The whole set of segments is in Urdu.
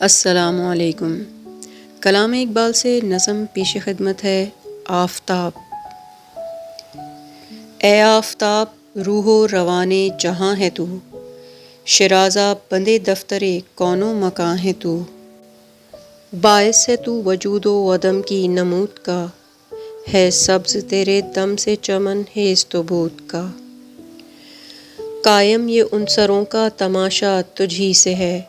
السلام علیکم۔ کلام اقبال سے نظم پیش خدمت ہے آفتاب۔ اے آفتاب روح و روان جہاں ہے تو، شیرازہ بندے دفتر کون و مکاں ہے تو، باعث ہے تو وجود و عدم کی نمود کا، ہے سبز تیرے دم سے چمن حیض تو بود کا، قائم یہ عنصروں کا تماشا تجھ ہی سے ہے،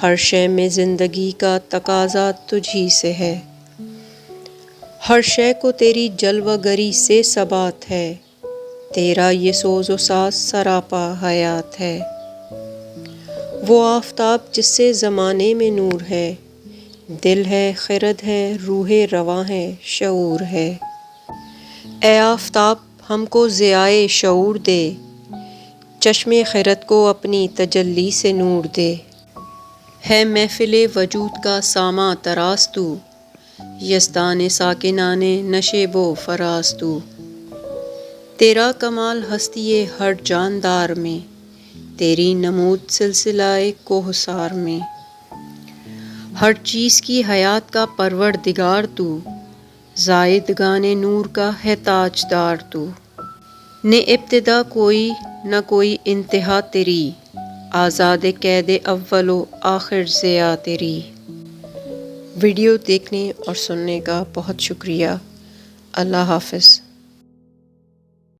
ہر شے میں زندگی کا تقاضا تجھ ہی سے ہے، ہر شے کو تیری جلوہ گری سے ثبات ہے، تیرا یہ سوز و ساز سراپا حیات ہے، وہ آفتاب جس سے زمانے میں نور ہے، دل ہے خرد ہے روح رواں ہے شعور ہے، اے آفتاب ہم کو ضیائے شعور دے، چشم خرد کو اپنی تجلی سے نور دے، ہے محفل وجود کا ساماں طراز تو، یزدان ساکنان نشیب و فراز تو، تیرا کمال ہستی ہر جاندار میں، تیری نمود سلسلہ کوہسار میں، ہر چیز کی حیات کا پروردگار تو، زائدگان نور کا ہے تاجدار تو، نہ ابتدا کوئی نہ کوئی انتہا تیری، آزاد قید اول و آخر ضیاء تیری۔ ویڈیو دیکھنے اور سننے کا بہت شکریہ۔ اللہ حافظ۔